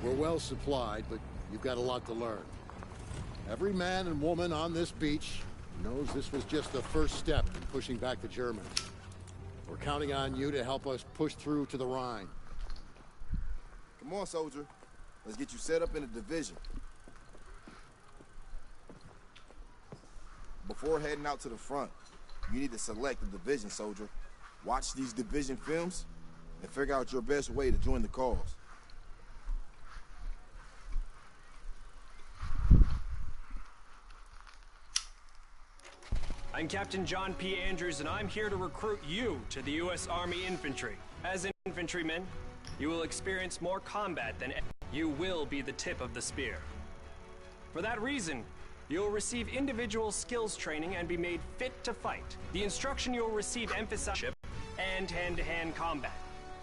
We're well supplied, but you've got a lot to learn. Every man and woman on this beach knows this was just the first step in pushing back the Germans. We're counting on you to help us push through to the Rhine. Come on, soldier. Let's get you set up in a division. Before heading out to the front, you need to select a division, soldier. Watch these division films and figure out your best way to join the cause. I'm Captain John P. Andrews, and I'm here to recruit you to the U.S. Army Infantry. As infantrymen, you will experience more combat than you will be the tip of the spear. For that reason, you will receive individual skills training and be made fit to fight. The instruction you will receive emphasizes and hand-to-hand combat,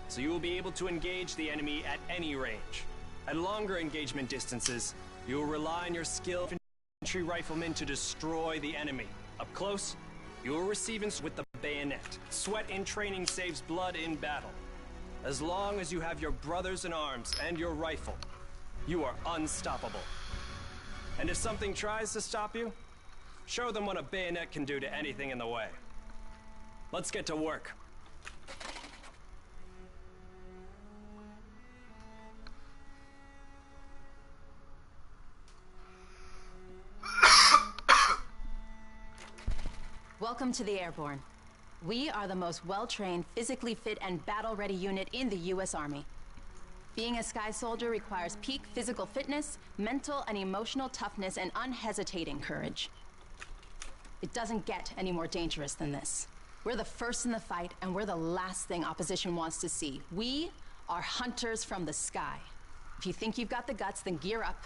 so you will be able to engage the enemy at any range. At longer engagement distances, you will rely on your skilled infantry riflemen to destroy the enemy. Up close, you will receive with the bayonet. Sweat in training saves blood in battle. As long as you have your brothers in arms and your rifle, you are unstoppable. And if something tries to stop you, show them what a bayonet can do to anything in the way. Let's get to work. Welcome to the Airborne. We are the most well-trained, physically fit, and battle-ready unit in the U.S. Army. Being a Sky Soldier requires peak physical fitness, mental and emotional toughness, and unhesitating courage. It doesn't get any more dangerous than this. We're the first in the fight, and we're the last thing opposition wants to see. We are hunters from the sky. If you think you've got the guts, then gear up,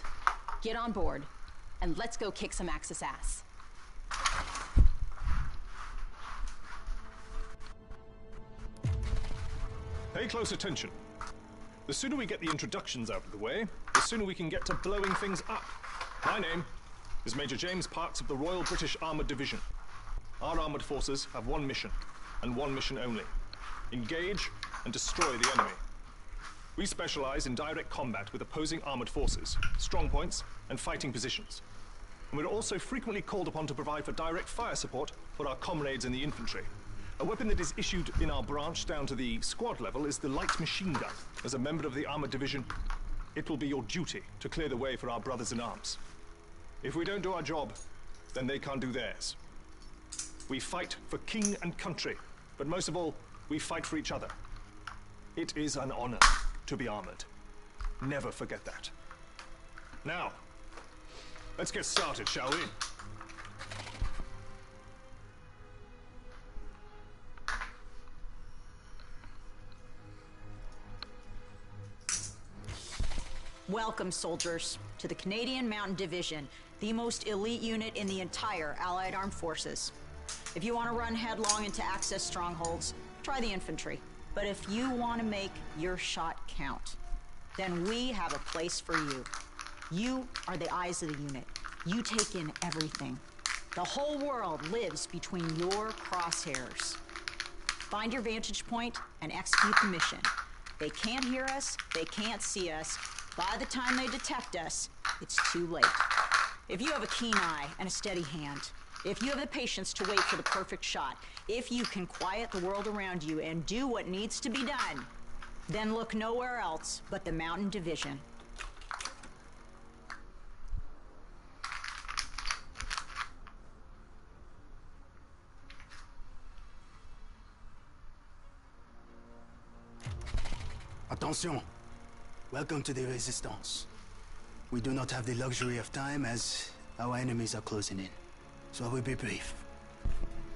get on board, and let's go kick some Axis ass. Pay close attention. The sooner we get the introductions out of the way, the sooner we can get to blowing things up. My name is Major James Parks of the Royal British Armoured Division. Our armoured forces have one mission, and one mission only. Engage and destroy the enemy. We specialise in direct combat with opposing armoured forces, strong points, and fighting positions. And we're also frequently called upon to provide for direct fire support for our comrades in the infantry. A weapon that is issued in our branch down to the squad level is the light machine gun. As a member of the armoured division, it will be your duty to clear the way for our brothers in arms. If we don't do our job, then they can't do theirs. We fight for king and country, but most of all, we fight for each other. It is an honor to be armoured. Never forget that. Now, let's get started, shall we? Welcome, soldiers, to the Canadian Mountain Division, the most elite unit in the entire Allied Armed Forces. If you want to run headlong into Axis strongholds, try the infantry. But if you want to make your shot count, then we have a place for you. You are the eyes of the unit. You take in everything. The whole world lives between your crosshairs. Find your vantage point and execute the mission. They can't hear us, they can't see us. By the time they detect us, it's too late. If you have a keen eye and a steady hand, if you have the patience to wait for the perfect shot, if you can quiet the world around you and do what needs to be done, then look nowhere else but the Mountain Division. Attention! Welcome to the Resistance. We do not have the luxury of time as our enemies are closing in. So I will be brief.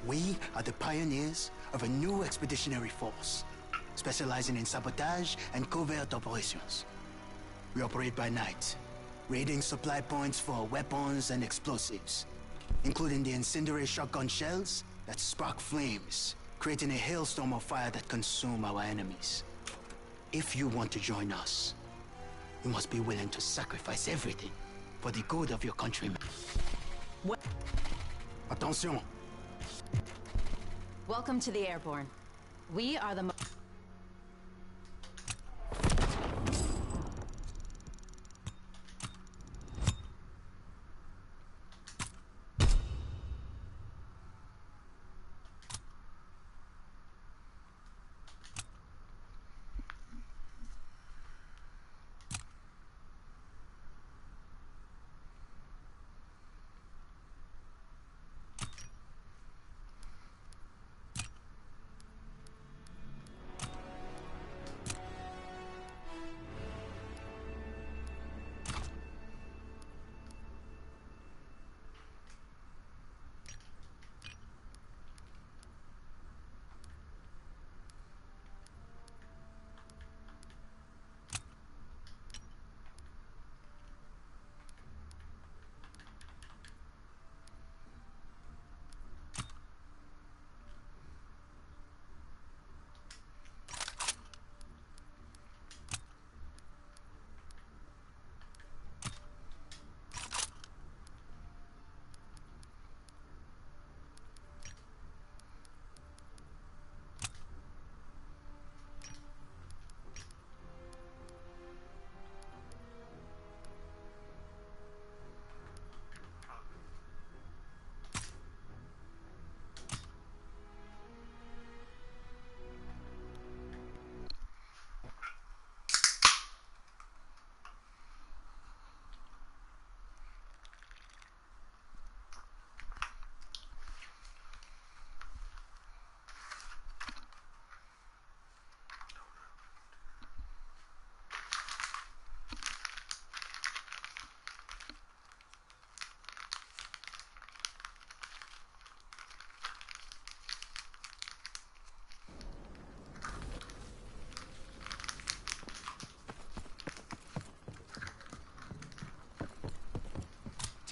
We are the pioneers of a new expeditionary force, specializing in sabotage and covert operations. We operate by night, raiding supply points for weapons and explosives, including the incendiary shotgun shells that spark flames, creating a hailstorm of fire that consume our enemies. If you want to join us, you must be willing to sacrifice everything for the good of your countrymen. What? Attention! Welcome to the Airborne. We are the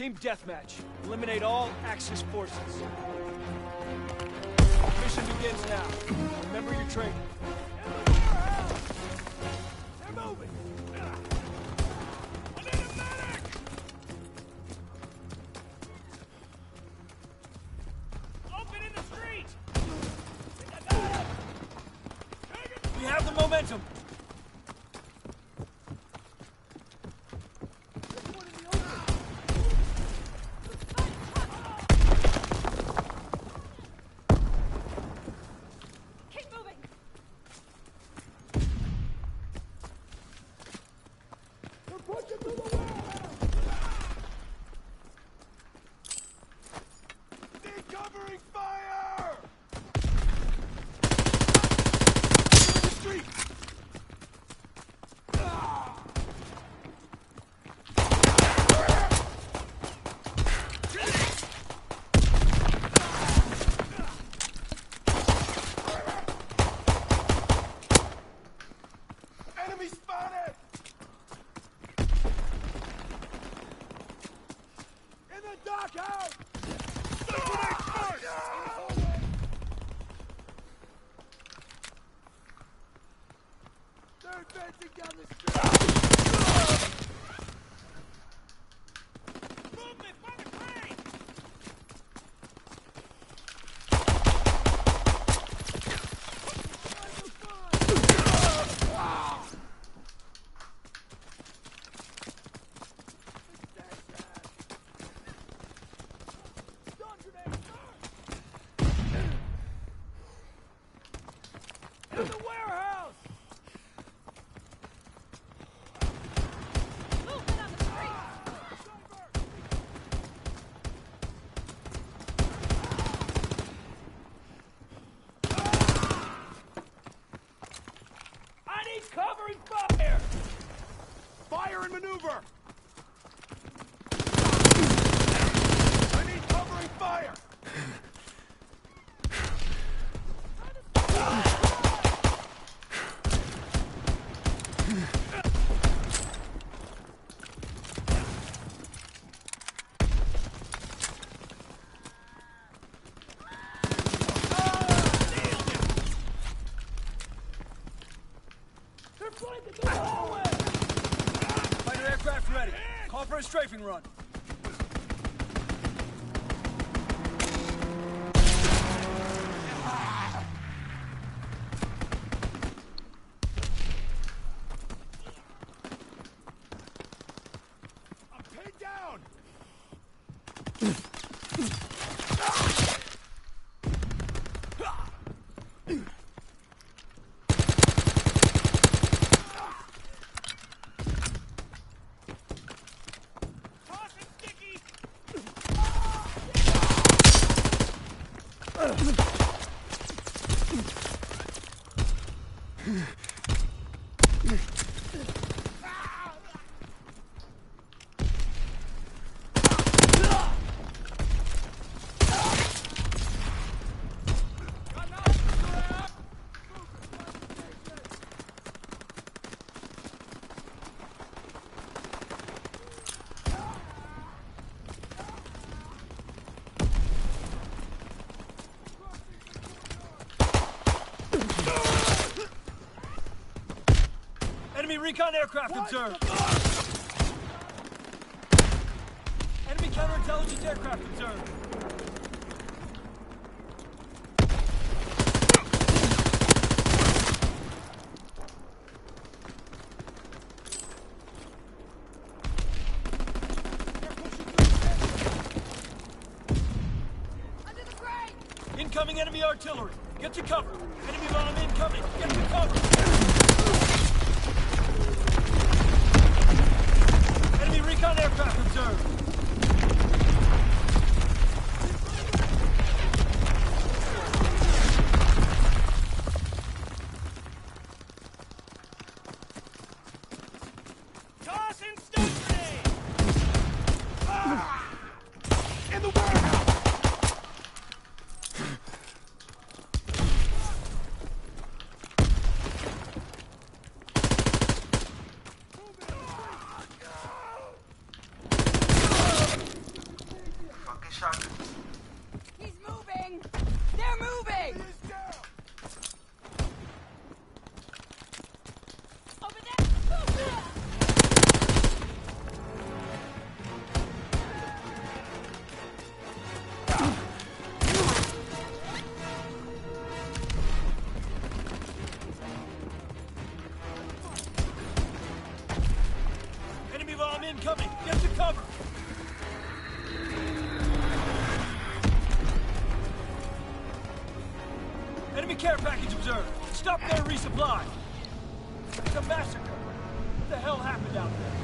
Team deathmatch. Eliminate all Axis forces. Mission begins now. Remember your training. They're moving! I need a medic! Open in the street! We have the momentum! Covering fire! Fire and maneuver! I need covering fire! Fighter aircraft ready. Call for a strafing run. I'm pinned down. Enemy recon aircraft observed. Enemy counterintelligence aircraft observed. Under the crane! Incoming enemy artillery. Get to cover. Enemy bomb incoming. Get to cover. Enemy recon aircraft observed. Toss and stun grenade! In the warehouse! incoming! Get to cover! Enemy care package observed. Stop there and resupply. It's a massacre. What the hell happened out there?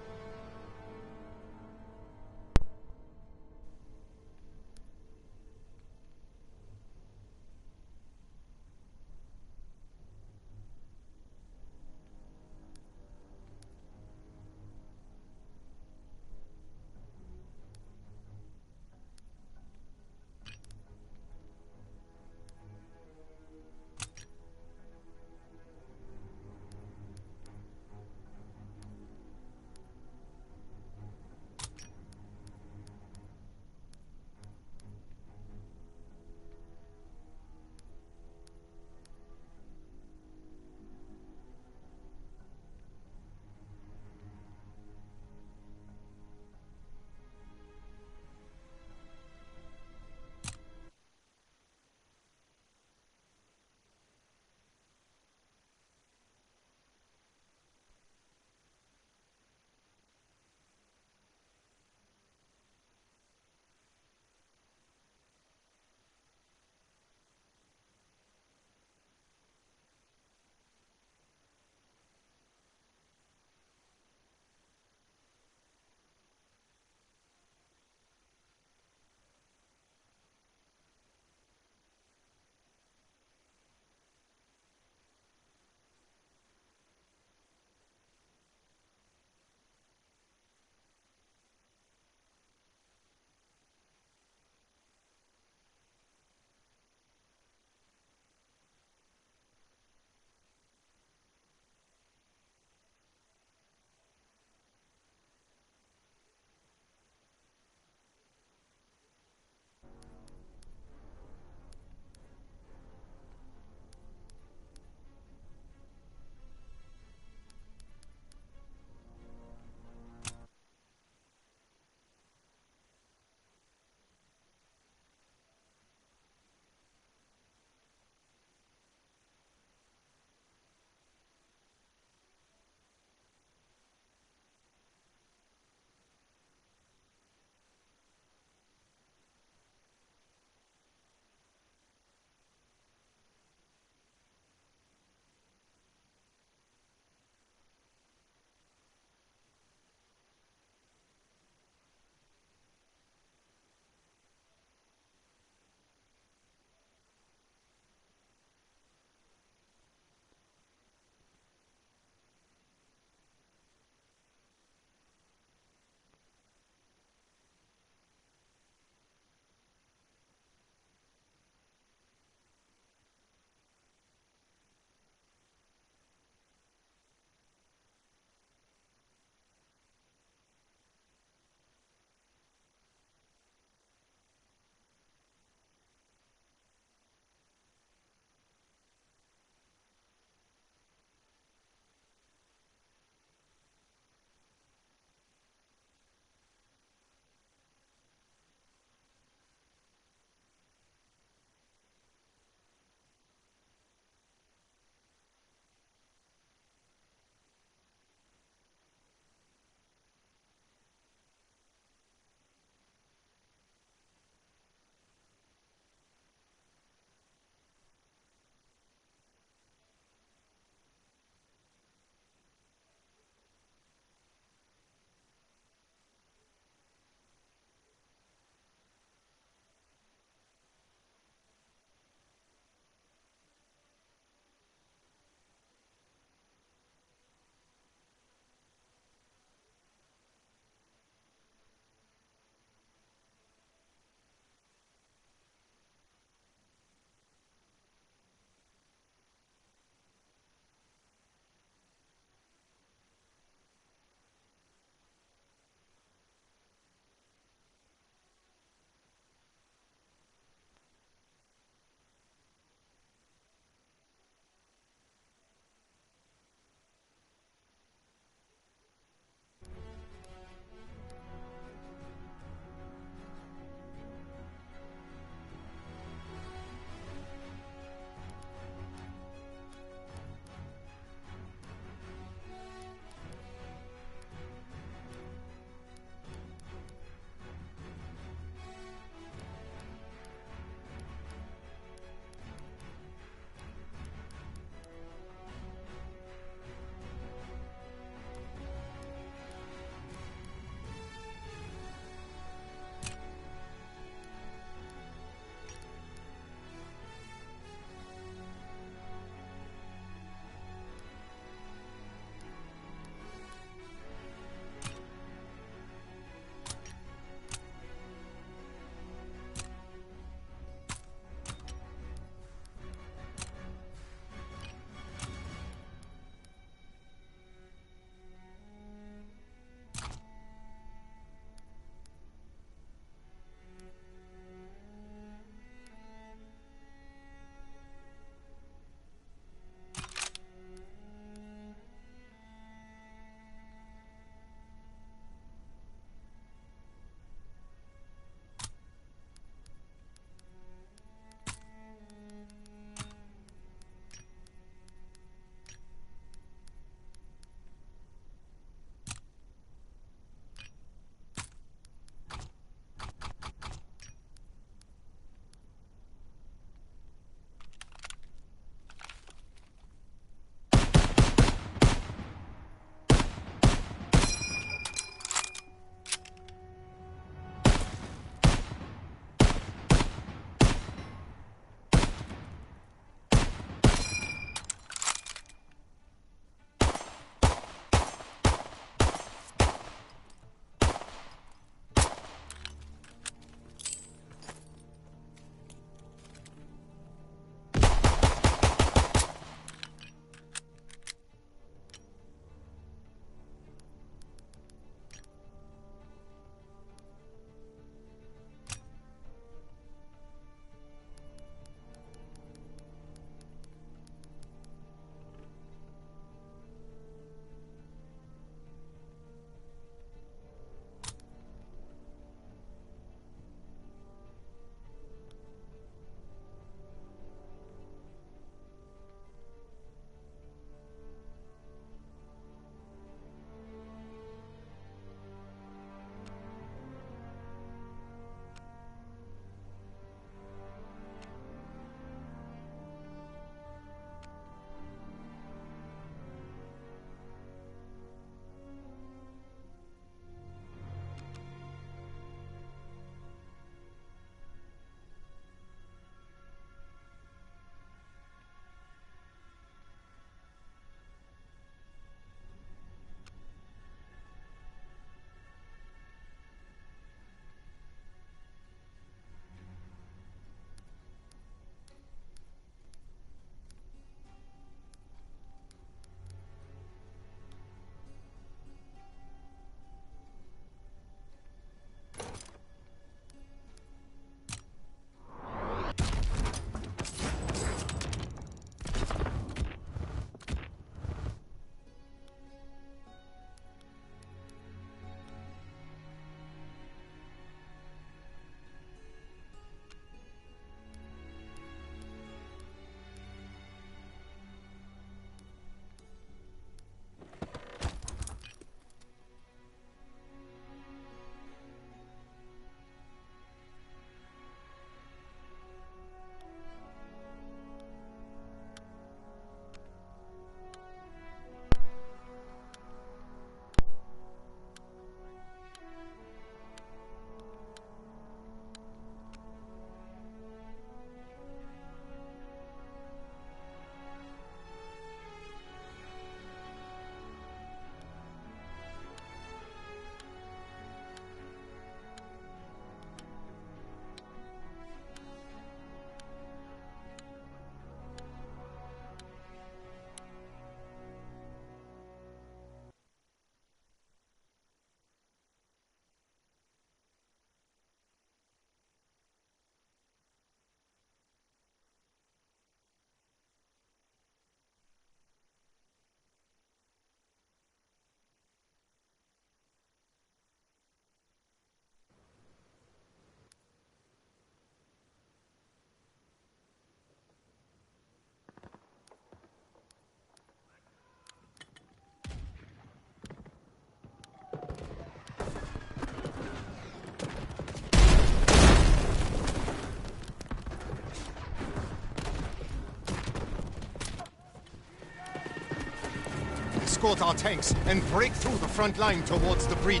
escort our tanks and break through the front line towards the bridge.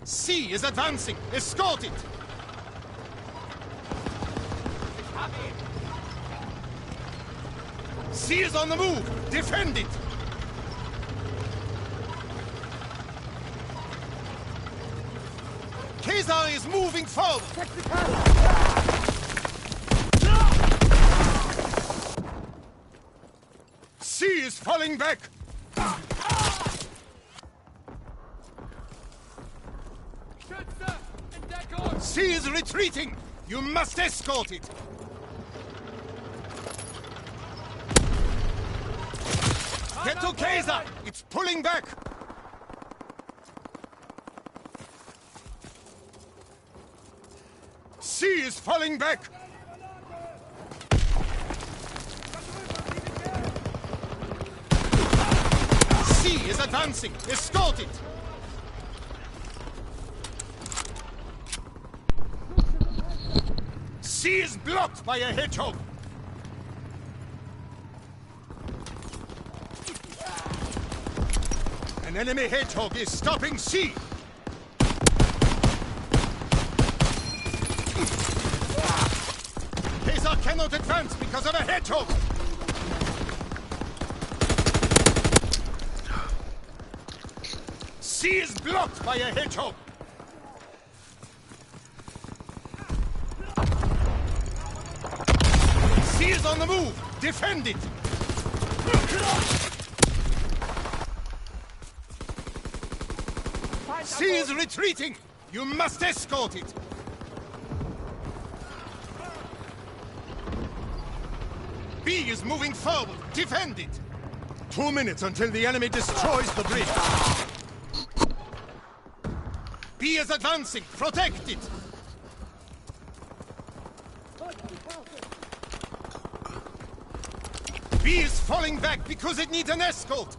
C is advancing! Escort it! C is on the move! Defend it! Caesar is moving forward! C is falling back! C is retreating! You must escort it! Get to Caesar! It's pulling back! C is falling back! C is advancing! Escort it! C is blocked by a hedgehog! An enemy hedgehog is stopping C! Caesar cannot advance because of a hedgehog! C is blocked by a hedgehog! C is on the move! Defend it! C is retreating! You must escort it! B is moving forward! Defend it! 2 minutes until the enemy destroys the bridge! B is advancing! Protect it! B is falling back because it needs an escort!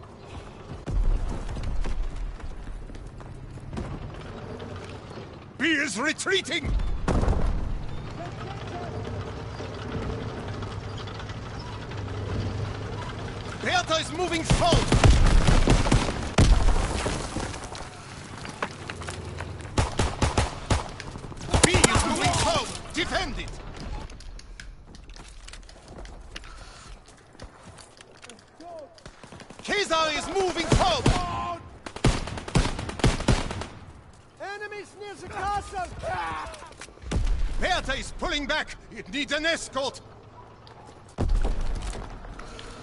B is retreating! Bertha is moving forward! B is moving forward! Defend it! Caesar is moving forward! Enemies near the castle! Bertha is pulling back! It needs an escort!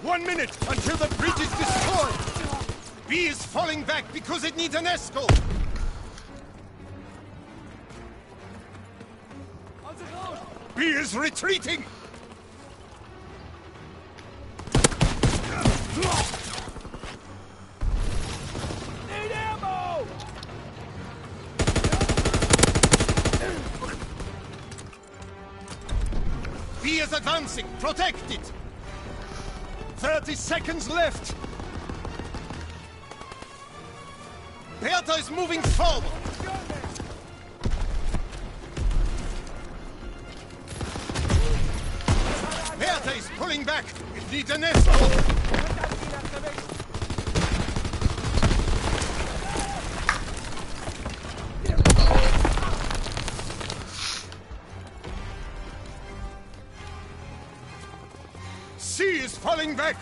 1 minute until the bridge is destroyed! B is falling back because it needs an escort! B is retreating! Need ammo! B is advancing! Protect it! 30 seconds left! Bertha is moving forward! Bertha is pulling back! It needs an escort! C is falling back!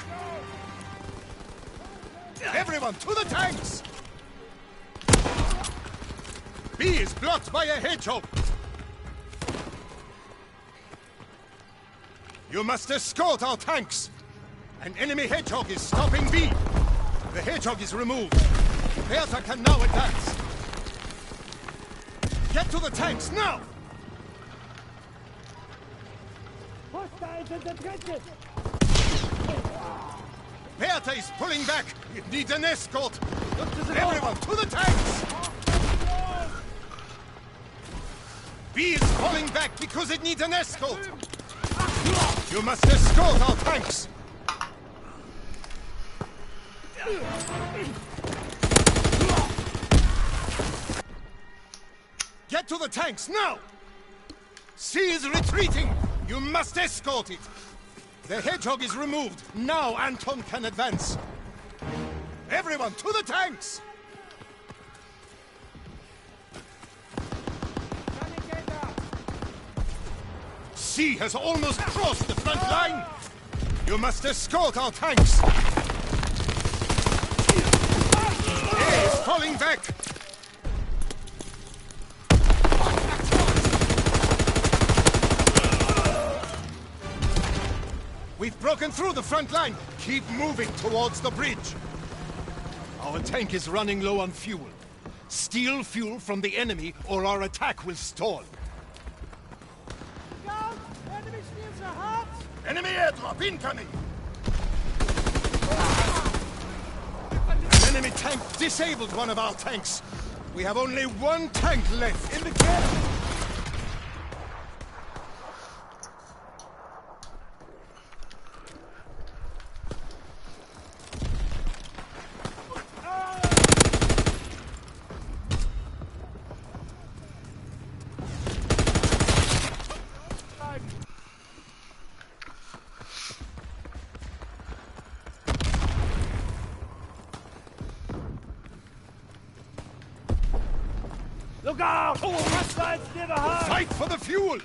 Everyone, to the tanks! B is blocked by a hedgehog! You must escort our tanks! An enemy hedgehog is stopping B! The hedgehog is removed! Bertha can now advance! Get to the tanks, now! Hostiles in the trenches! Bertha is pulling back! It needs an escort! Everyone, to the tanks! B is falling back because it needs an escort! You must escort our tanks! Get to the tanks, now! C is retreating! You must escort it! The hedgehog is removed. Now Anton can advance. Everyone, to the tanks! C has almost crossed the front line! You must escort our tanks! A is falling back! We've broken through the front line. Keep moving towards the bridge. Our tank is running low on fuel. Steal fuel from the enemy or our attack will stall. Down! Enemy steals a hut! Enemy airdrop incoming! An enemy tank disabled one of our tanks. We have only one tank left in the camp. Look out! Oh, hostiles near the hut! Fight for the fuel!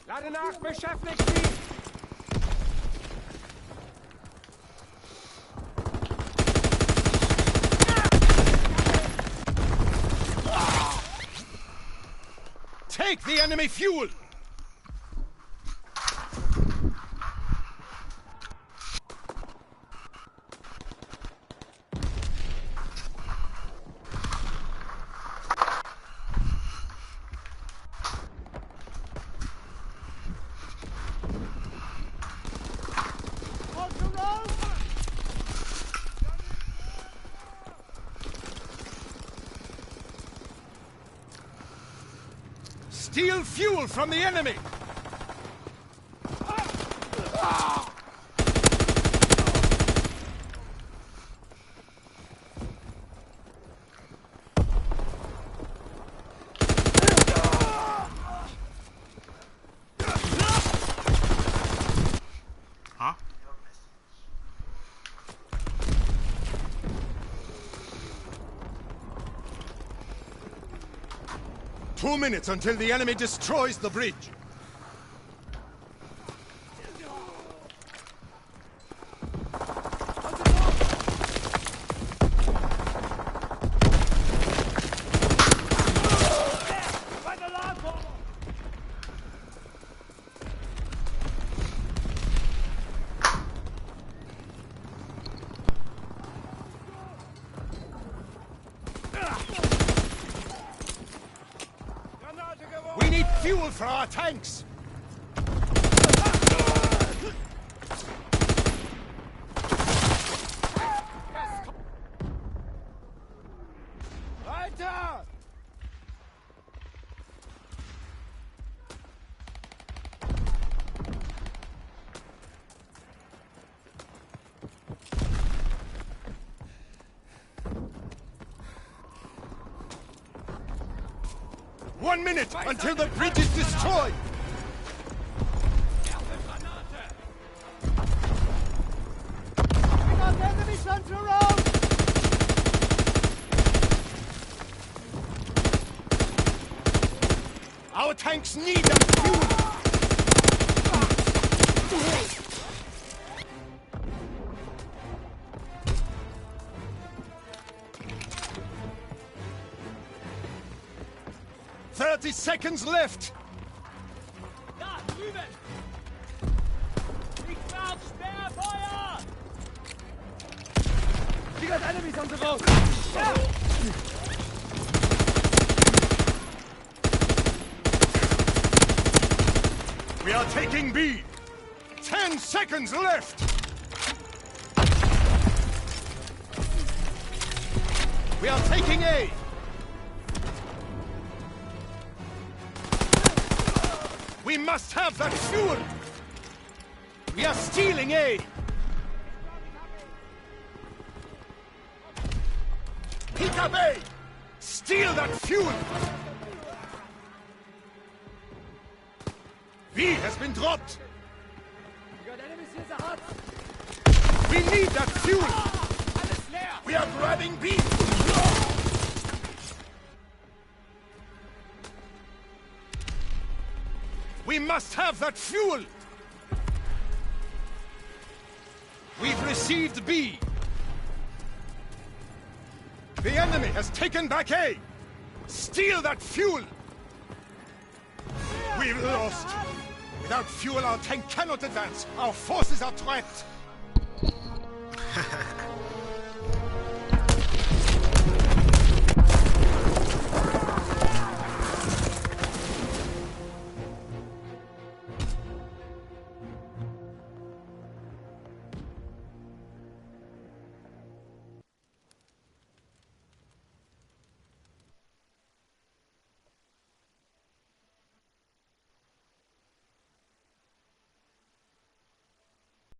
Lade nach, beschäftigt sie! Take the enemy fuel! Steal fuel from the enemy! Huh? 2 minutes until the enemy destroys the bridge. We need fuel for our tanks! Weiter! One minute until the bridge is destroyed! We got enemies on the road! Our tanks need that fuel! 30 seconds left! Da, drüben! Nicht auf, Sperrfeuer! We got enemies on the road! Yeah. We are taking B! 10 seconds left! We are taking A! We must have that fuel! We are stealing A! Pick up A! Steal that fuel! V has been dropped! We got enemies in the hut! We need that fuel! We are grabbing B! We must have that fuel! We've received B! The enemy has taken back A! Steal that fuel! We've lost! Without fuel, our tank cannot advance! Our forces are trapped!